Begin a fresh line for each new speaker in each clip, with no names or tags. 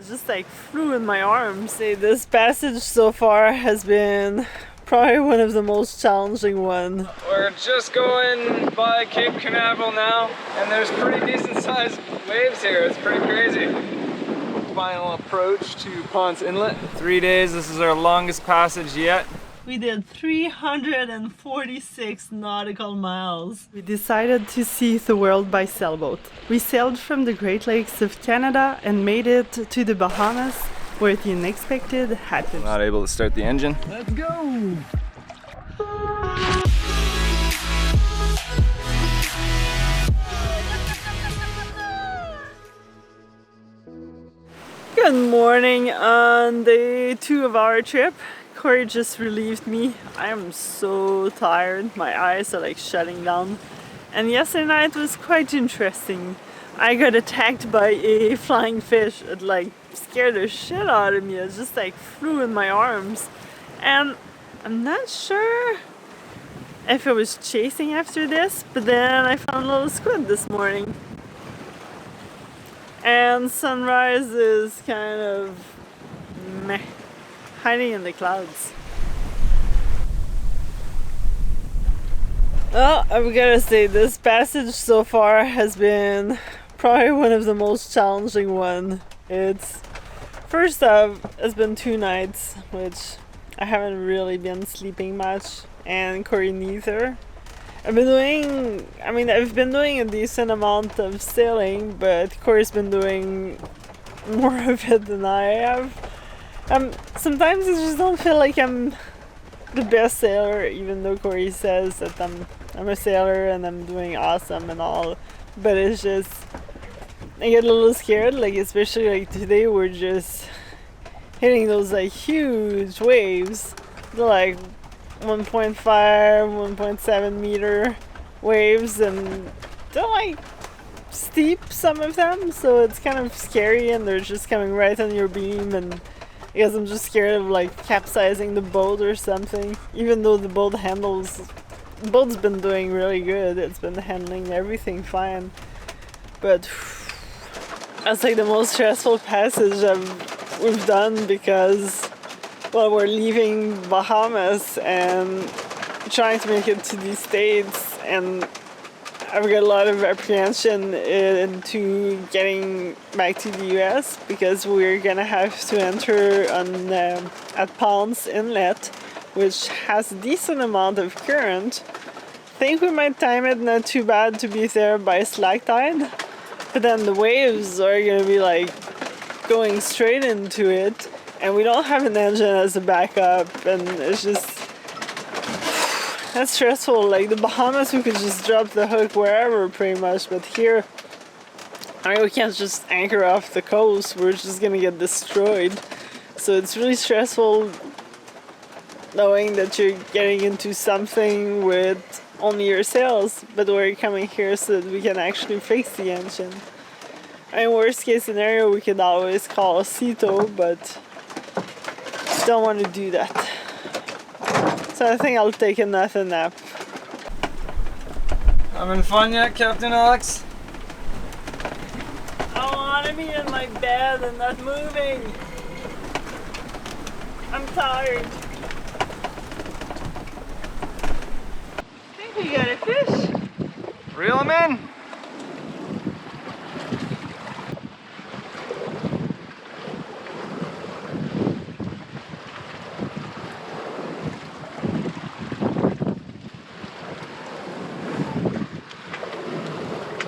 It just like flew in my arms. This passage so far has been probably one of the most challenging ones.
We're just going by Cape Canaveral now, and there's pretty decent sized waves here. It's pretty crazy. Final approach to Ponce Inlet. 3 days, this is our longest passage yet.
We did 346 nautical miles. We decided to see the world by sailboat. We sailed from the Great Lakes of Canada and made it to the Bahamas, where the unexpected happened.
Not able to start the engine.
Let's go! Good morning on day 2 of our trip. Corey just relieved me. I am so tired. My eyes are like shutting down. And yesterday night was quite interesting. I got attacked by a flying fish. It like scared the shit out of me. It just like flew in my arms. And I'm not sure if it was chasing after this, but then I found a little squid this morning. And sunrise is kind of meh. Hiding in the clouds. Well, I've gotta say, this passage so far has been probably one of the most challenging ones. It's first off, it's been 2 nights, which I haven't really been sleeping much, and Corey neither. I've been doing a decent amount of sailing, but Corey's been doing more of it than I have. Sometimes I just don't feel like I'm the best sailor, even though Corey says that I'm a sailor and I'm doing awesome and all. But it's just, I get a little scared, like especially like today we're just hitting those like huge waves. They're like 1.5, 1.7 meter waves, and they're like steep, some of them, so it's kind of scary, and they're just coming right on your beam, and I guess I'm just scared of like capsizing the boat or something. Even though the boat's been doing really good. It's been handling everything fine. But that's like the most stressful passage we've done, because we're leaving Bahamas and trying to make it to the States, and I've got a lot of apprehension into getting back to the US, because we're gonna have to enter at Ponce Inlet, which has a decent amount of current. I think we might time it not too bad to be there by slack tide, but then the waves are gonna be like going straight into it, and we don't have an engine as a backup, and it's just, that's stressful. Like the Bahamas, we could just drop the hook wherever pretty much, but here, we can't just anchor off the coast. We're just gonna get destroyed. So it's really stressful knowing that you're getting into something with only your sails, but we're coming here so that we can actually fix the engine. Worst case scenario, we could always call a Cito, but don't want to do that. So I think I'll take another nap.
Having fun yet, Captain Alex?
I want to be in my bed and not moving. I'm tired. I think we got a fish.
Reel him in.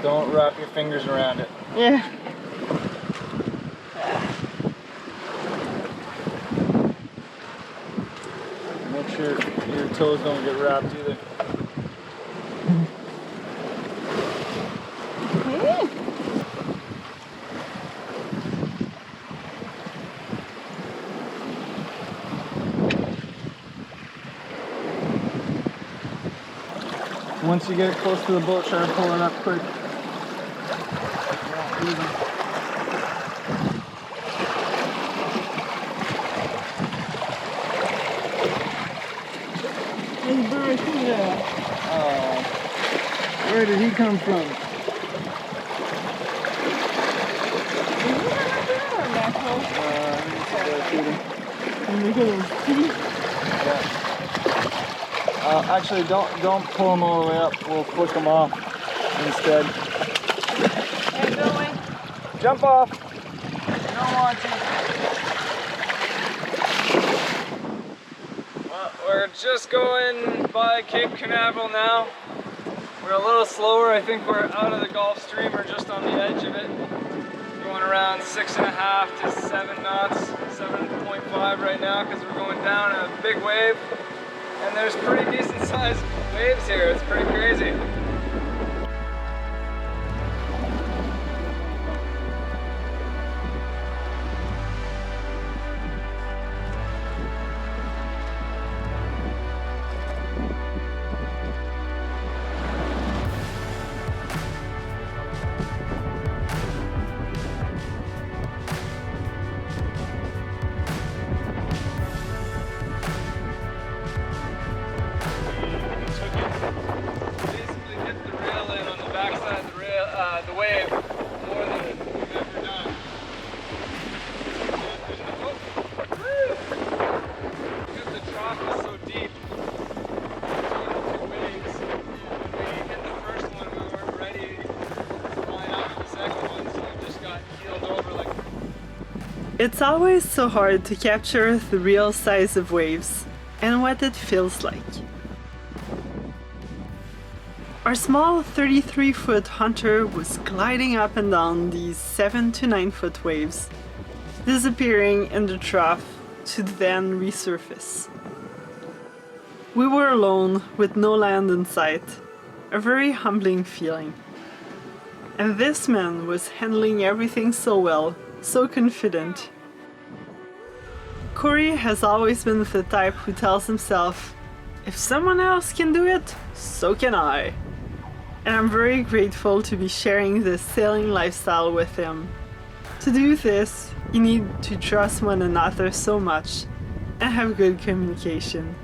Don't wrap your fingers around it.
Yeah.
Make sure your toes don't get wrapped either. Once you get close to the boat, try to pull it up quick. Where did he come from? Actually, don't pull them all the way up. We'll flick them off instead.
Hey, Billy.
Jump off. You don't want to. Well, we're just going by Cape Canaveral now. We're a little slower. I think we're out of the Gulf Stream or just on the edge of it. Going around 6.5 to 7 knots, 7.5 right now because we're going down a big wave. And there's pretty decent sized waves here. It's pretty crazy. The wave more than we've ever done. Because the trough was so deep, between the two waves, when we hit the first one, we weren't ready to line up with the second one, so we just got keeled over like.
It's always so hard to capture the real size of waves and what it feels like. Our small 33-foot Hunter was gliding up and down these 7 to 9 foot waves, disappearing in the trough to then resurface. We were alone with no land in sight, a very humbling feeling. And this man was handling everything so well, so confident. Corey has always been the type who tells himself, if someone else can do it, so can I. And I'm very grateful to be sharing this sailing lifestyle with him. To do this, you need to trust one another so much and have good communication.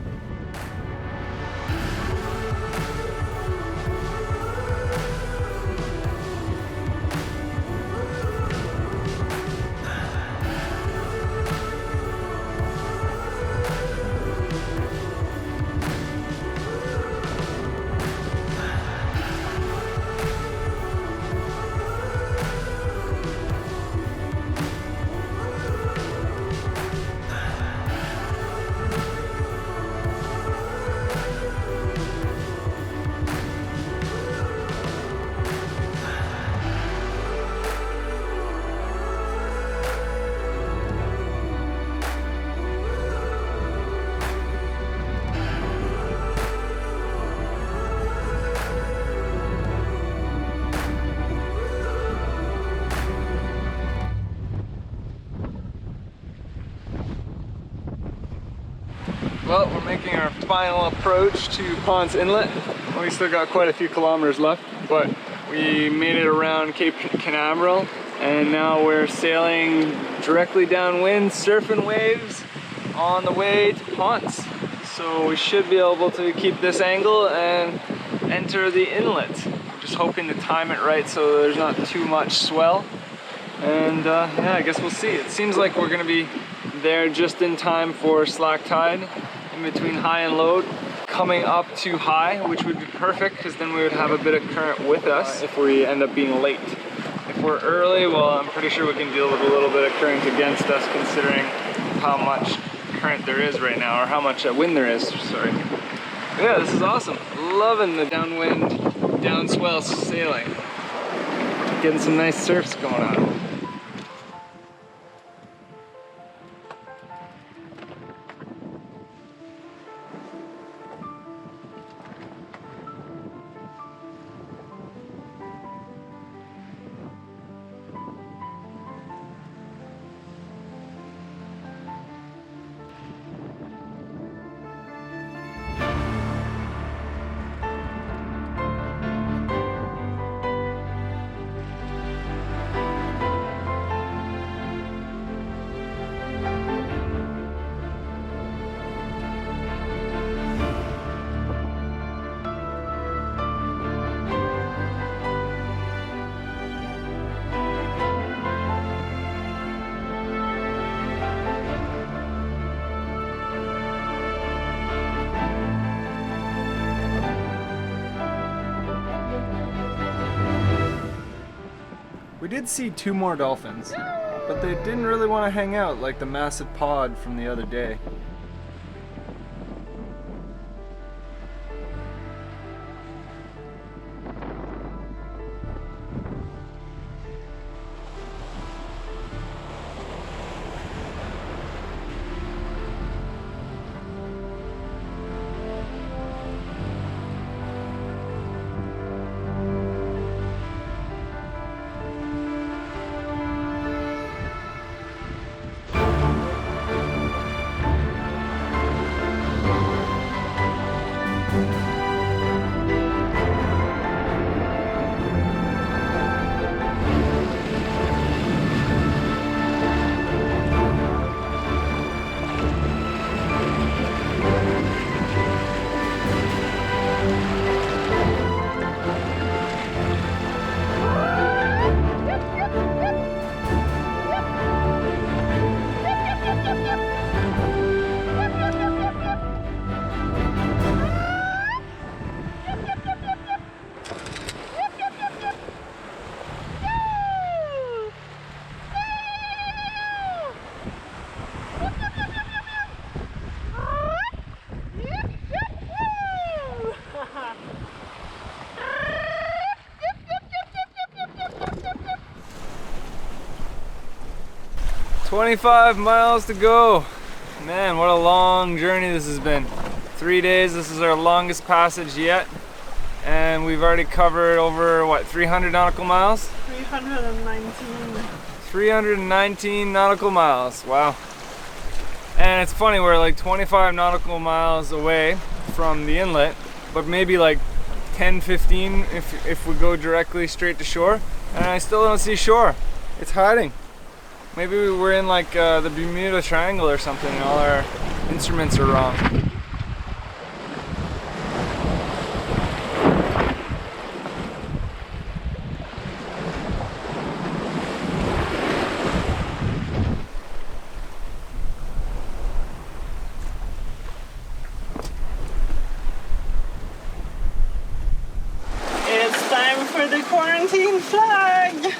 Well, we're making our final approach to Ponce Inlet. We still got quite a few kilometers left, but we made it around Cape Canaveral, and now we're sailing directly downwind, surfing waves on the way to Ponce. So we should be able to keep this angle and enter the inlet. I'm just hoping to time it right so there's not too much swell. And yeah, I guess we'll see. It seems like we're gonna be there just in time for slack tide in between high and low, coming up to high, which would be perfect because then we would have a bit of current with us if we end up being late. If we're early, well, I'm pretty sure we can deal with a little bit of current against us considering how much current there is right now, or how much wind there is, sorry. But yeah, this is awesome. Loving the downwind, downswell sailing. Getting some nice surfs going on. We did see 2 more dolphins, but they didn't really want to hang out like the massive pod from the other day. "25 miles to go." Man, what a long journey this has been. 3 days, this is our longest passage yet. And we've already covered over, what, 300 nautical miles?
319.
319 nautical miles, wow. And it's funny, we're like 25 nautical miles away from the inlet, but maybe like 10, 15 if we go directly straight to shore. And I still don't see shore. It's hiding. Maybe we're in like the Bermuda Triangle or something and all our instruments are wrong.
It's time for the quarantine flag!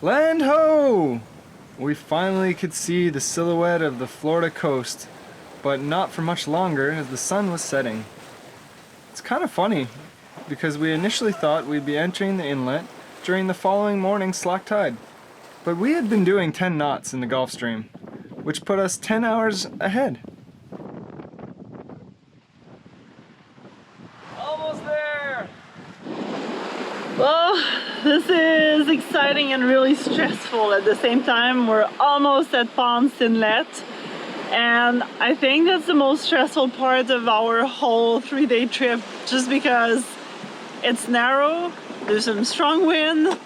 Land ho! We finally could see the silhouette of the Florida coast, but not for much longer as the sun was setting. It's kind of funny, because we initially thought we'd be entering the inlet during the following morning's slack tide, but we had been doing 10 knots in the Gulf Stream, which put us 10 hours ahead. Almost there!
Well, this is exciting and really stressful at the same time. We're almost at Ponce Inlet, and I think that's the most stressful part of our whole 3-day trip, just because it's narrow, there's some strong wind,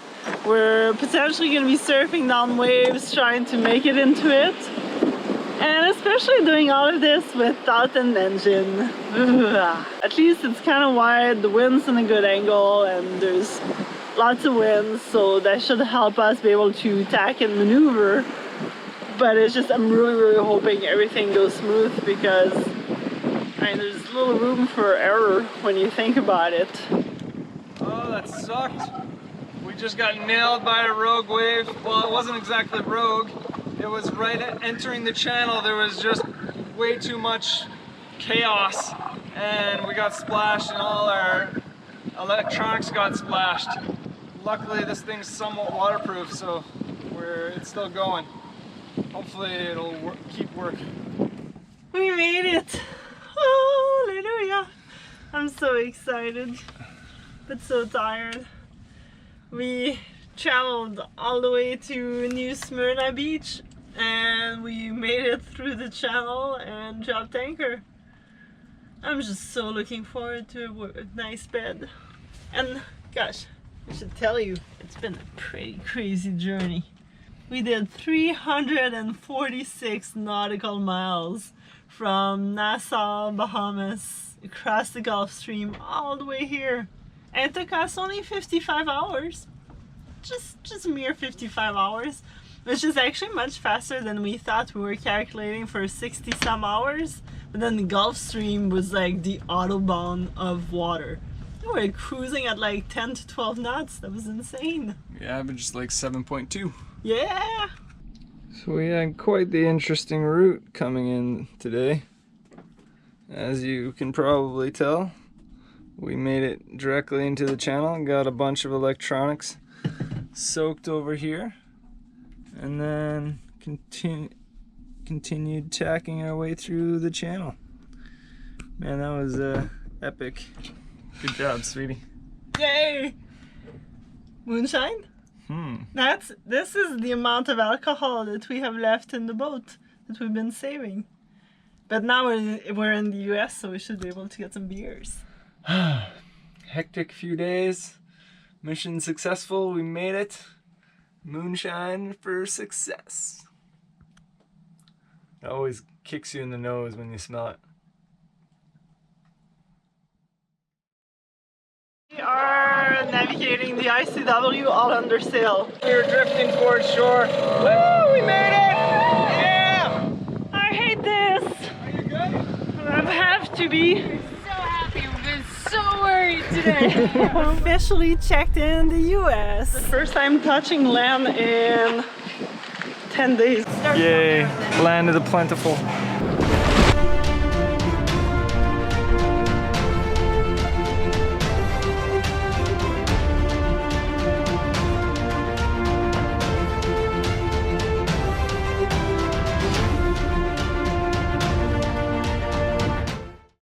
we're potentially going to be surfing down waves trying to make it into it, and especially doing all of this without an engine. At least it's kind of wide, the wind's in a good angle, and there's lots of wind, so that should help us be able to tack and maneuver. But it's just, I'm really hoping everything goes smooth, because I mean, there's little room for error when you think about it.
Oh, that sucked. We just got nailed by a rogue wave. Well, it wasn't exactly rogue. It was right at entering the channel. There was just way too much chaos, and we got splashed, and all our electronics got splashed. Luckily, this thing's somewhat waterproof, so it's still going. Hopefully, it'll keep working.
We made it! Oh, hallelujah! I'm so excited, but so tired. We traveled all the way to New Smyrna Beach, and we made it through the channel and dropped anchor. I'm just so looking forward to a nice bed. And gosh, I should tell you, it's been a pretty crazy journey. We did 346 nautical miles from Nassau, Bahamas, across the Gulf Stream, all the way here. And it took us only 55 hours. Just mere 55 hours, which is actually much faster than we thought. We were calculating for 60 some hours, but then the Gulf Stream was like the autobahn of water. We were cruising at like 10 to 12 knots. That was insane.
We averaged like 7.2.
Yeah.
So we had quite the interesting route coming in today. As you can probably tell, we made it directly into the channel and got a bunch of electronics soaked over here, and then continued tacking our way through the channel. Man, that was epic. Good job, sweetie.
Yay! Moonshine? This is the amount of alcohol that we have left in the boat that we've been saving. But now we're in the US, so we should be able to get some beers.
Hectic few days. Mission successful, we made it. Moonshine for success. It always kicks you in the nose when you smell it.
We are navigating the ICW all under sail.
We were drifting towards shore. Woo, we made it! Yeah!
I hate this!
Are you good?
I have to be.
So happy. We've been so worried today.
Officially checked in the US. The first time touching land in 10 days.
Yay, land of the plentiful.